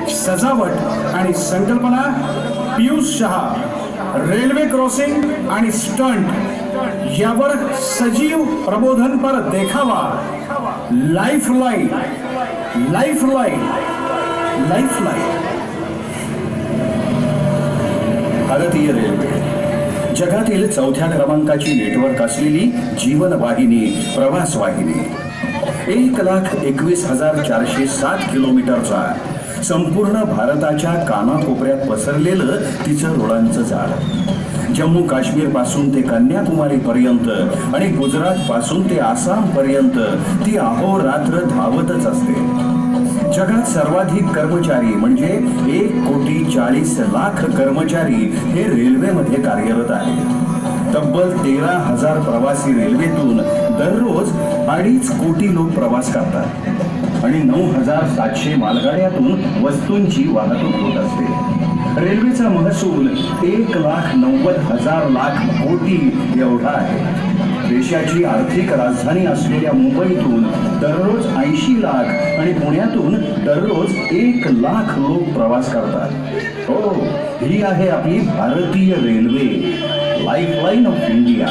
सजावट आणि संकल्पना पियुष शहा, रेल्वे क्रॉसिंग आणि स्टंट यावर सजीव प्रबोधनपर देखावा, लाईफलाईन लाईफलाईन लाईफलाईन. भारतीय रेल्वे जगातील 4थ्या क्रमांकाची नेटवर्क असलेली जीवन वाहिनी, प्रवास वाहिनी. 1,21,407 किलोमीटरचा संपूर्ण भारताच्या कानाकोपऱ्यात पसरलेलं तिचं रुळांचं जाळ. जम्मू काश्मीर पासून ते कन्याकुमारी पर्यंत आणि गुजरात पासून ते आसाम पर्यंत ती अहोरात्र धावतच असते. जगात सर्वाधिक कर्मचारी म्हणजे 1,40,00,000 कर्मचारी हे रेल्वेमध्ये कार्यरत आहेत. तब्बल 13,000 प्रवासी रेल्वेतून दररोज 2.5 कोटी लोक प्रवास करतात आणि 9,700 मालगाड्यातून वस्तूंची वाहतूक होत असते. रेल्वेचा महसूल 1,90,000 कोटी एवढा आहे. देशाची आर्थिक राजधानी असलेल्या मुंबईतून दररोज 80 लाख आणि पुण्यातून दररोज 1 लाख लोक प्रवास करतात. हो, ही आहे आपली भारतीय रेल्वे, लाईफलाईन ऑफ इंडिया.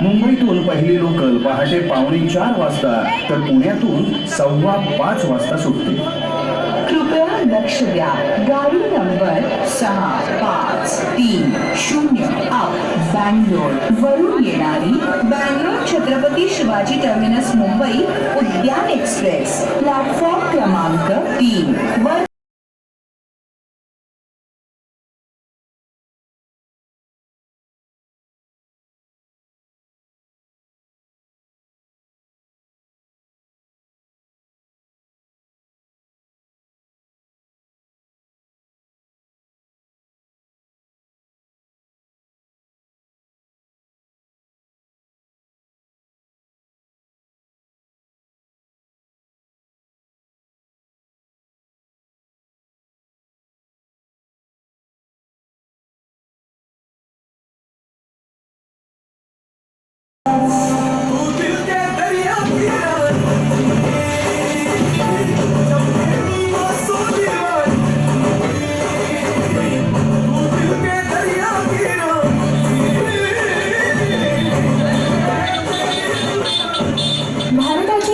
मुंबईतून पहिली लोकल पहाटे 4:45 वाजता तर पुण्यातून 4:15 वाजता सुटते. कृपया लक्ष द्या, गाडी नंबर 6530 बँगलोर वरून येणारी बँगलोर छत्रपती शिवाजी टर्मिनस मुंबई उद्यान एक्सप्रेस प्लॅटफॉर्म क्रमांक 3 वर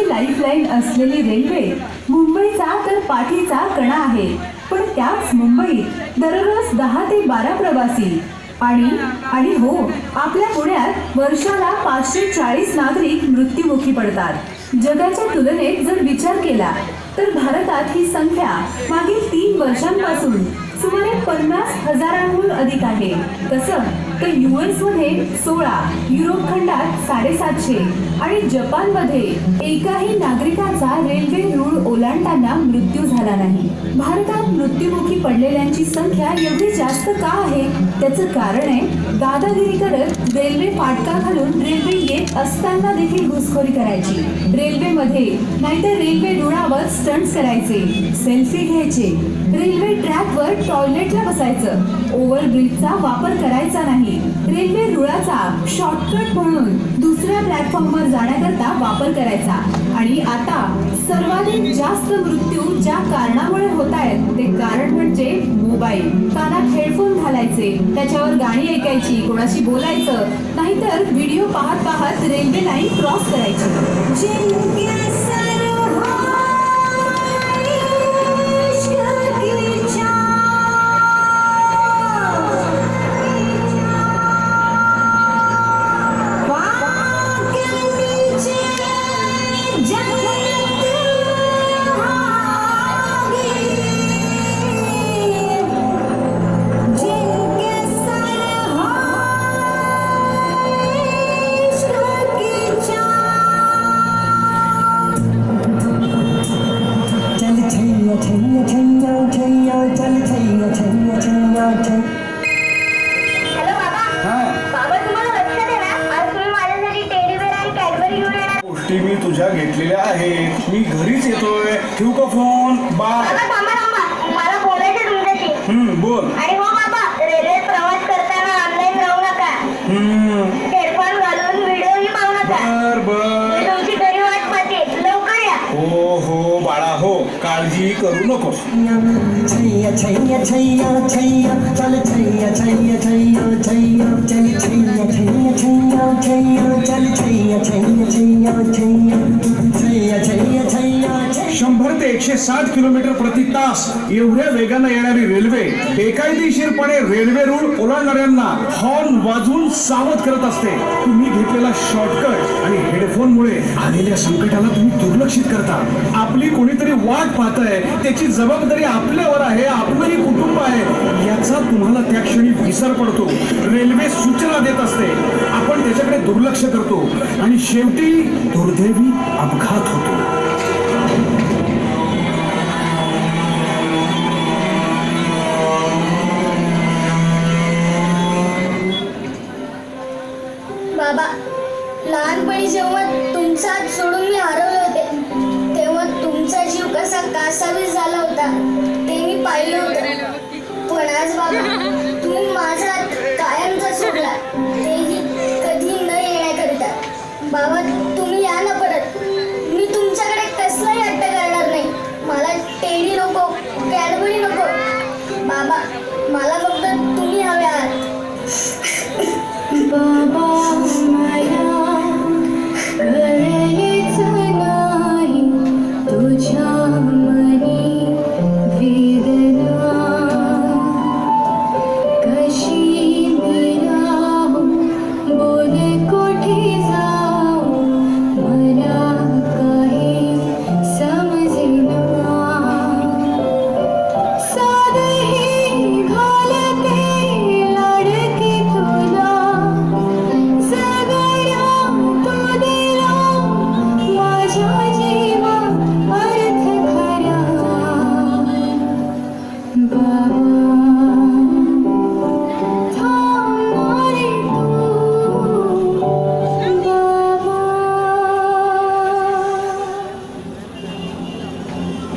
लाईफलाईन असलेली रेल्वे मुंबईचा तर पाठीचा कणा आहे. पण त्याच मुंबईत दररोज 10 ते 12 प्रवासी आणि हो, आपल्या पुण्यात वर्षाला 540 नागरिक मृत्युमुखी पडतात. जगाच्या तुलनेत जर विचार केला तर भारतात ही संख्या मागील 3 वर्षांपासून सुमारे 50,000हून अधिक आहे. कसं तर US मध्ये 16, युरोप खंडात 750 आणि जपानमध्ये एकाही नागरिकाचा रेल्वे रूळ ओलांडताना मृत्यू झाला नाही. भारतात मृत्युमुखी पडलेल्यांची संख्या एवढी जास्त का आहे? त्याचं कारण आहे दादागिरी करत रेल्वे फाटका घालून रेल्वे येत असताना देखील घुसखोरी करायची. रेल्वेमध्ये नाहीतर रेल्वे रुळावर स्टंट्स करायचे, सेल्फी घ्यायचे, रेल्वे ट्रॅकवर टॉयलेटला बसायचं, ओव्हरब्रिजचा वापर करायचा नाही, रेल्वे रुळाचा शॉर्टकट म्हणून दुसऱ्या प्लॅटफॉर्मवर जाण्याकरता वापर करायचा. आणि आता सर्वाधिक जास्त मृत्यू ज्या कारणामुळे होत आहेत ते कारण म्हणजे मोबाईल. कानात हेडफोन घालायचे, त्याच्यावर गाणी ऐकायची, कोणाशी बोलायचं, नाहीतर व्हिडिओ पाहत पाहत रेल्वे लाईन क्रॉस करायची. मी तुझ्या घेतलेल्या आहेत. मी घरीच येतोय. ठेवू का फोन? बाय. मला बोलायचं तुमच्याशी. बोल. आणि हो बाबा, रेल्वेत प्रवास करताना ऑनलाईन राहू नका. हेडफोन घालून व्हिडिओही पाहू नका. बर. तुमची घरी वाट पाहते, लवकर या. हो बाळा, हो, काळजी करू नकोस. छैया छैया छैया चल छैया छैया छैया छैया चल छैया छैया छैया छैया चल छैया छैया छैया छैया छैया छैया छैया 100 ते 160 किलोमीटर प्रति तास एवढ्या वेगानं येणारी रेल्वे बेकायदेशीरपणे रेल्वे रूळ ओलांडणाऱ्यांना हॉर्न वाजवून सावध करत असते. तुम्ही घेतलेला शॉर्टकट आणि हेडफोनमुळे आलेल्या संकटाला तुम्ही दुर्लक्षित करता. आपली कोणीतरी वाट पाहतंय, त्याची जबाबदारी आपल्यावर आहे, आपलंही कुटुंब आहे याचा तुम्हाला त्या क्षणी विसर पडतो. रेल्वे सूचना देत असते, आपण त्याच्याकडे दुर्लक्ष करतो आणि शेवटी दुर्दैवी अपघात होतो. बाबा, लहानपणी जेव्हा तुमचा हात सोडून मी हरवले होते तेव्हा तुमचा जीव कसा कासावीस झाला होता ते मी पाहिलं होतं. पण आज बाबा तुम्ही माझा हात कायमचा सोडला, तेही कधी न येण्याकरिता. बाबा तुम्ही या ना परत, मी तुमच्याकडे कसलाही हट्ट करणार नाही. मला टेडी नको, कॅडबरी नको. बाबा मला फक्त तुम्ही हवे आहात. बाबा मला कळलेच नाही तुझ्या मनी वेदना कशी मी राहू बोल कोठे जाऊ मला काही समजेना साधेही घालते लाडके तुला सगळ्या तू दिला माझ्या जीवा अर्थ खरा बाबा थांब रे तू बाबा.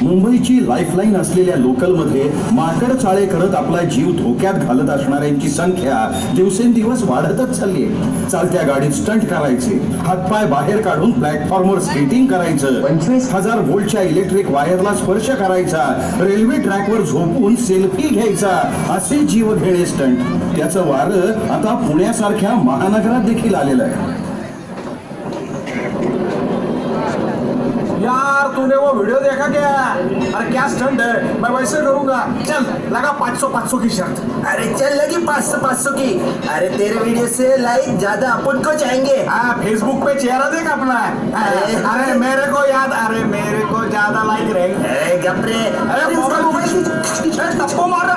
मुंबईची लाईफलाईन असलेल्या लोकलमध्ये माकड चाळे करत आपला जीव धोक्यात घालत असणाऱ्यांची संख्या दिवसेंदिवस वाढतच चालली आहे. चालत्या गाडीत स्टंट करायचे, हातपाय बाहेर काढून प्लॅटफॉर्मवर स्केटिंग करायचं, 25,000 व्होल्टच्या इलेक्ट्रिक वायरला स्पर्श करायचा, रेल्वे ट्रॅकवर झोपून सेल्फी घ्यायचा, असे जीव घेणे स्टंट. त्याचं वारं आता पुण्यासारख्या महानगरात देखील आलेलं आहे. यार तूने वो वीडियो देखा क्या? अरे क्या स्टंट है, मैं वैसे करूंगा. चल लगा 500 की शर्त. अरे चल लगी 500 की. अरे तेरे वीडियो से लाइक ज्यादा अपन को चाहेंगे. हाँ फेसबुक पे चेहरा देख अपना. अरे मेरे को याद, अरे मेरे को ज्यादा लाइक रहेंगे. अरे गपरे, अरे मोबाइल टप्पो मार.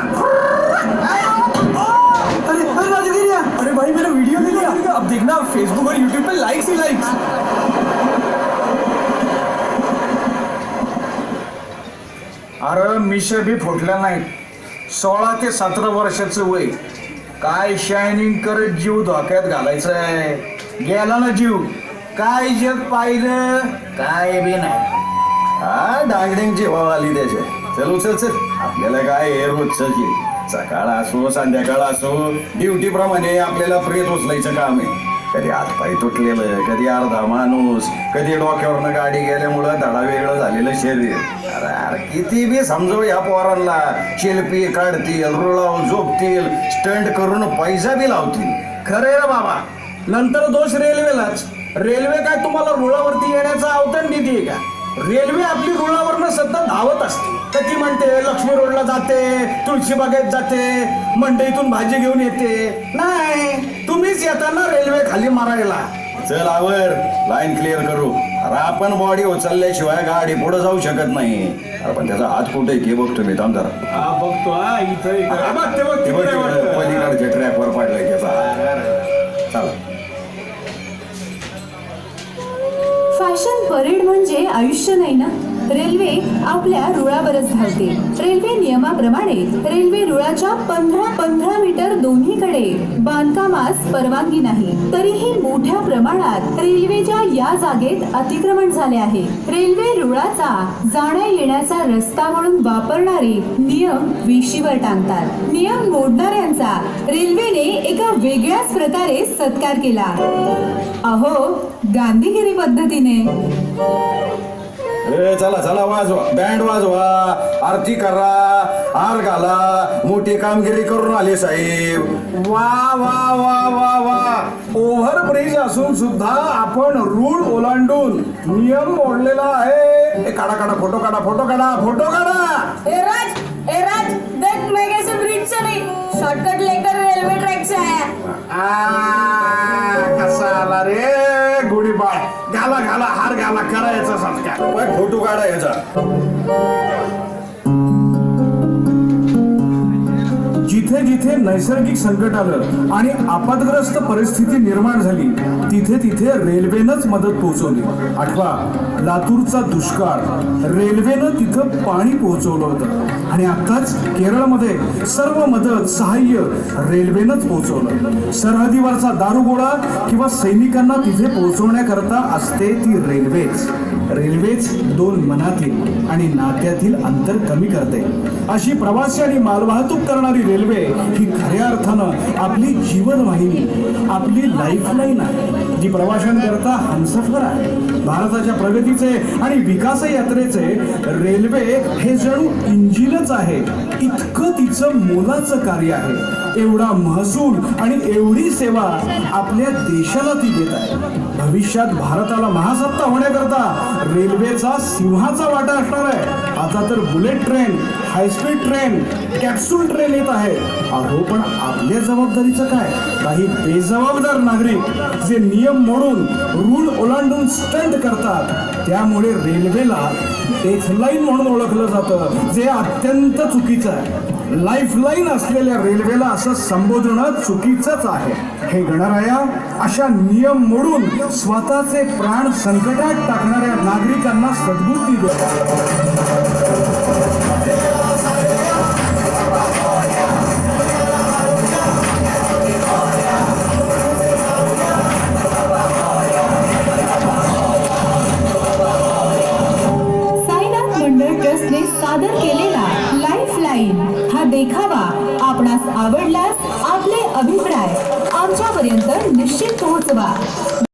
अरे राजगिरिया, अरे भाई मेरा वीडियो ले लिया. अब देखना फेसबुक और YouTube pay likes he likes. अरे मिशे भी फुटल्या नाहीत. 16 ते 17 वर्षाचं वय, काय शायनिंग करत जीव धोक्यात घालायचंय. गेला ना जीव, काय जग पाहिलं काय बी नाही. हा डांगडिंगची वाव आली त्याच्या. चल उचल चल, आपल्याला काय हे रोजच सकाळ असो संध्याकाळ असो ड्युटी प्रमाणे आपल्याला प्रेत उचलायचं काम आहे. कधी हातपाय तुटलेलं, कधी अर्धा माणूस, कधी डोक्यावरनं गाडी गेल्यामुळं धडा वेगळं झालेलं शरीर. अरे किती बी समजव या पोरांना, शिल्पी काढतील, रुळाव झोपतील, स्टंट करून पैसा बी लावतील. खरे रे बाबा, नंतर दोष रेल्वेलाच. रेल्वे काय तुम्हाला रुळावरती येण्याचा अवतरण देते का? रेल्वे आपली रुळावरनं सतत धावत असते. तर ती म्हणते लक्ष्मी रोडला जाते, तुळशीबागेत जाते, मंडईतून भाजी घेऊन येते. नाही, तुम्हीच येताना रेल्वे खाली मारायला. चल आवर, लाईन क्लिअर करू. अरे आपण बॉडी उचलल्याशिवाय गाडी पुढे जाऊ शकत नाही. अरे पण त्याचा हात कुठे की बघतो मी, थांब जरा. बघतो इथं ते बघ पलीकडच्या ट्रॅकवर पडलाय त्याचा. चला. फॅशन परेड म्हणजे आयुष्य नाही ना. रेल्वे आपल्या रुळावरच धावते. रेल्वे नियमाप्रमाणे रेल्वे रुळाच्या 15 मीटर दोन्हीकडे बांधकामास परवानगी नाही. तरीही मोठ्या प्रमाणात रेल्वेच्या या जागेत अतिक्रमण झाले आहे. रेल्वे रुळाचा जाण्या येण्याचा रस्ता म्हणून वापरणारे नियम वेशीवर टांगतात. नियम मोडणाऱ्यांचा रेल्वेने एका वेगळ्याच प्रकारे सत्कार केला. अहो, गांधीगिरी पद्धतीने. ए चला चला वाजवा, बँड वाजवा, आरती करा, हार घाला, मोठी कामगिरी करून आले साहेब. वा वा वा वा वा, ओव्हर ब्रिज असून सुद्धा आपण रूळ ओलांडून नियम मोडलेला आहे. ए, काढा काढा फोटो काढा, फोटो काढा, फोटो काढा. ए राज देख मैं कैसे ब्रिज से नहीं शॉर्टकट लेकर रेलवे ट्रैक से आया. कसा आला रे गुढीपाळ. घाला घाला, हार घाला, करायचा सत्कार. फोटो काढा याचा. जिथे जिथे नैसर्गिक संकट आलं आणि आपत्ग्रस्त परिस्थिती निर्माण झाली तिथे तिथे रेल्वेनंच मदत पोहोचवली. आठवा, लातूरचा दुष्काळ, रेल्वेनं तिथं पाणी पोहोचवलं होतं. आणि आत्ताच केरळमध्ये सर्व मदत सहाय्य रेल्वेनंच पोहोचवलं. सरहदीवरचा दारुगोळा किंवा सैनिकांना तिथे पोहोचवण्याकरता असते ती रेल्वेच. रेल्वेच दोन मनातील आणि नात्यातील अंतर कमी करते. अशी प्रवासी आणि मालवाहतूक करणारी रेल्वे ही खऱ्या अर्थानं आपली जीवनवाहिनी, आपली लाईफलाईन आहे, जी प्रवाशांकरता हमसफर आहे. भारताच्या प्रगतीचे आणि विकास यात्रेचे रेल्वे हे जणू इंजिनच आहे. इतकं तिचं मोलाचं कार्य आहे. एवढा महसूल आणि एवढी सेवा आपल्या देशाला ती देत आहे. भविष्यात भारताला महासत्ता होण्याकरता रेल्वेचा सिंहाचा वाटा असणार आहे. आता तर bullet train, high speed train, capsule train येत आहे. अहो पण आपल्या जबाबदारीचं काय? काही बेजबाबदार नागरिक जे नियम मोडून रूळ ओलांडून स्टंट करतात, त्यामुळे रेल्वेला डेथलाईन म्हणून ओळखलं जातं, जे अत्यंत चुकीचं आहे. लाईफलाईन असलेल्या रेल्वेला असं संबोधणं चुकीचंच आहे. हे गणराया अशा नियम मोडून स्वतःचे प्राण संकटात टाकणाऱ्या नागरिकांना सद्बुद्धी देतात. साईनाथ मंडळ ट्रस्टने सादर केलेला लाईफलाईन हा देखावा आपणास आवडल्यास आपले अभिप्राय आमच्यापर्यंत निश्चित पोहोचवा.